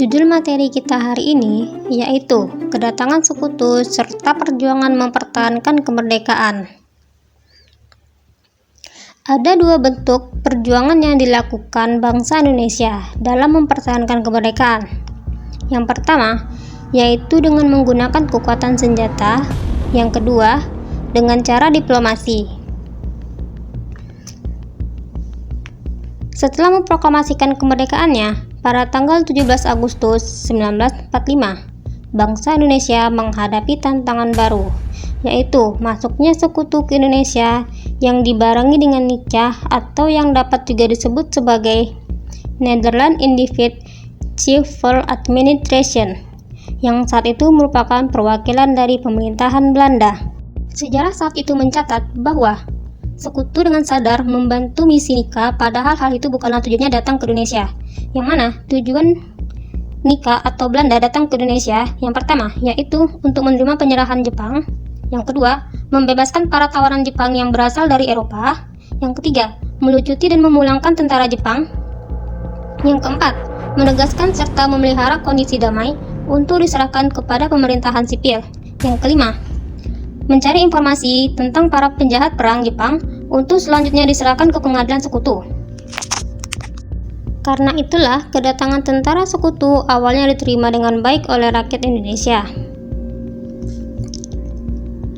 Judul materi kita hari ini yaitu kedatangan sekutu serta perjuangan mempertahankan kemerdekaan. Ada dua bentuk perjuangan yang dilakukan bangsa Indonesia dalam mempertahankan kemerdekaan. Yang pertama, yaitu dengan menggunakan kekuatan senjata. Yang kedua, dengan cara diplomasi. Setelah memproklamasikan kemerdekaannya pada tanggal 17 Agustus 1945, bangsa Indonesia menghadapi tantangan baru, yaitu masuknya sekutu ke Indonesia yang dibarengi dengan nikah atau yang dapat juga disebut sebagai Netherlands Independent Civil Administration, yang saat itu merupakan perwakilan dari pemerintahan Belanda. Sejarah saat itu mencatat bahwa sekutu dengan sadar membantu misi nikah, padahal hal itu bukanlah tujuannya datang ke Indonesia. Yang mana tujuan nikah atau Belanda datang ke Indonesia yang pertama yaitu untuk menerima penyerahan Jepang. Yang kedua, membebaskan para tawanan Jepang yang berasal dari Eropa. Yang ketiga, melucuti dan memulangkan tentara Jepang. Yang keempat, menegaskan serta memelihara kondisi damai untuk diserahkan kepada pemerintahan sipil. Yang kelima, mencari informasi tentang para penjahat perang Jepang untuk selanjutnya diserahkan ke pengadilan sekutu. Karena itulah, kedatangan tentara sekutu awalnya diterima dengan baik oleh rakyat Indonesia.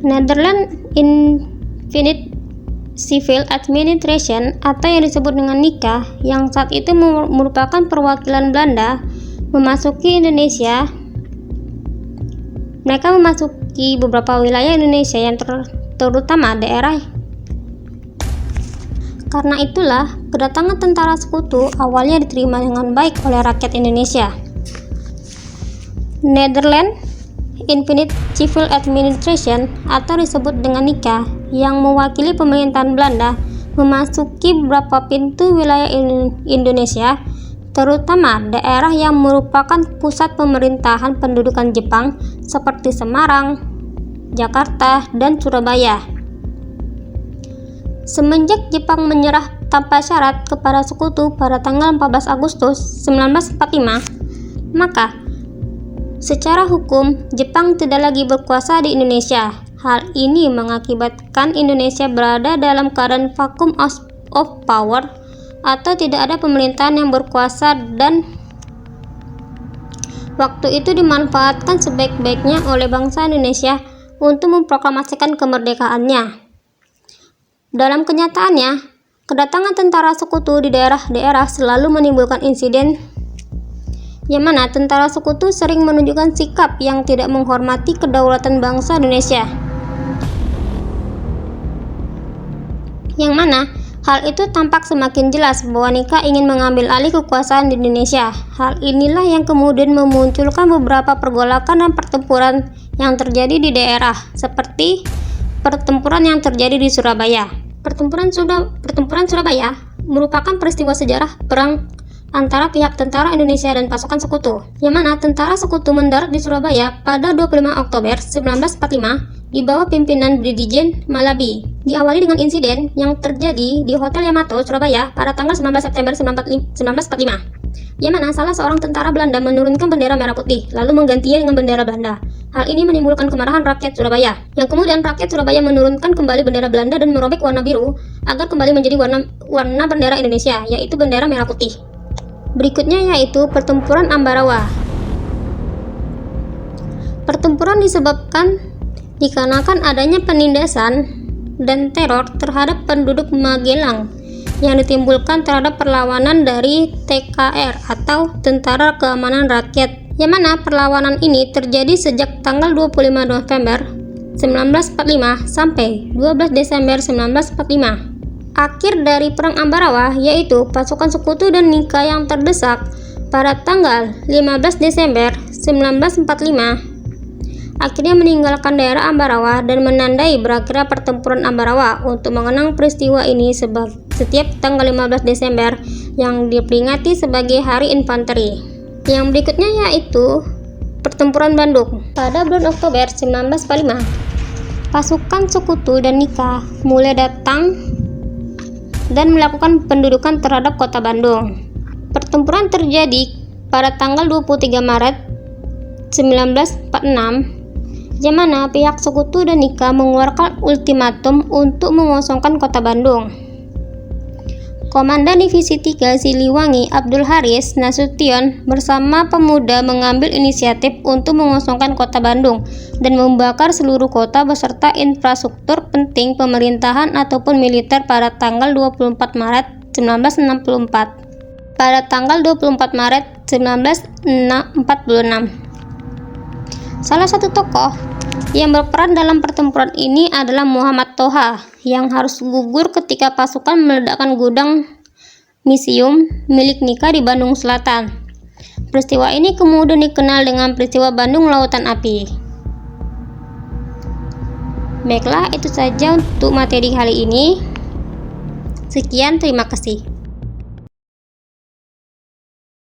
Netherlands Independent Civil Administration atau yang disebut dengan nikah, yang saat itu merupakan perwakilan Belanda, memasuki Indonesia. Mereka memasuki beberapa wilayah Indonesia yang terutama daerah. Karena itulah, kedatangan tentara sekutu awalnya diterima dengan baik oleh rakyat Indonesia. Netherlands Independent Civil Administration atau disebut dengan nikah, yang mewakili pemerintahan Belanda, memasuki beberapa pintu wilayah Indonesia, terutama daerah yang merupakan pusat pemerintahan pendudukan Jepang seperti Semarang, Jakarta, dan Surabaya. Semenjak Jepang menyerah tanpa syarat kepada sekutu pada tanggal 14 Agustus 1945, maka secara hukum Jepang tidak lagi berkuasa di Indonesia. Hal ini mengakibatkan Indonesia berada dalam keadaan vacuum of power atau tidak ada pemerintahan yang berkuasa, dan waktu itu dimanfaatkan sebaik-baiknya oleh bangsa Indonesia untuk memproklamasikan kemerdekaannya. Dalam kenyataannya, kedatangan tentara sekutu di daerah-daerah selalu menimbulkan insiden yang mana tentara sekutu sering menunjukkan sikap yang tidak menghormati kedaulatan bangsa Indonesia. Yang mana hal itu tampak semakin jelas bahwa nikah ingin mengambil alih kekuasaan di Indonesia. Hal inilah yang kemudian memunculkan beberapa pergolakan dan pertempuran yang terjadi di daerah, seperti pertempuran yang terjadi di Surabaya. Pertempuran Surabaya merupakan peristiwa sejarah perang antara pihak tentara Indonesia dan pasukan sekutu, yang mana tentara sekutu mendarat di Surabaya pada 25 Oktober 1945 di bawah pimpinan Brigjen Malabi. Diawali dengan insiden yang terjadi di Hotel Yamato, Surabaya pada tanggal 19 September 1945, yang mana salah seorang tentara Belanda menurunkan bendera merah putih lalu menggantinya dengan bendera Belanda. Hal ini menimbulkan kemarahan rakyat Surabaya, yang kemudian rakyat Surabaya menurunkan kembali bendera Belanda dan merobek warna biru agar kembali menjadi warna bendera Indonesia, yaitu bendera merah putih. Berikutnya yaitu pertempuran Ambarawa. Pertempuran disebabkan dikarenakan adanya penindasan dan teror terhadap penduduk Magelang yang ditimbulkan terhadap perlawanan dari TKR atau Tentara Keamanan Rakyat, yang mana perlawanan ini terjadi sejak tanggal 25 November 1945 sampai 12 Desember 1945. Akhir dari Perang Ambarawa yaitu pasukan sekutu dan nikah yang terdesak pada tanggal 15 Desember 1945 akhirnya meninggalkan daerah Ambarawa dan menandai berakhirnya pertempuran Ambarawa. Untuk mengenang peristiwa ini setiap tanggal 15 Desember yang diperingati sebagai Hari Infanteri. Yang berikutnya yaitu pertempuran Bandung. Pada bulan Oktober 1945, pasukan sekutu dan nikah mulai datang dan melakukan pendudukan terhadap kota Bandung. Pertempuran terjadi pada tanggal 23 Maret 1946, yang mana pihak Sekutu dan Nika mengeluarkan ultimatum untuk mengosongkan kota Bandung. Komandan Divisi 3 Siliwangi Abdul Haris Nasution bersama pemuda mengambil inisiatif untuk mengosongkan kota Bandung dan membakar seluruh kota beserta infrastruktur penting pemerintahan ataupun militer pada tanggal 24 Maret 1964. Pada tanggal 24 Maret 1946, salah satu tokoh yang berperan dalam pertempuran ini adalah Muhammad Toha yang harus gugur ketika pasukan meledakkan gudang misium milik Nika di Bandung Selatan. Peristiwa ini kemudian dikenal dengan peristiwa Bandung Lautan Api. Baiklah, itu saja untuk materi kali ini. Sekian, terima kasih.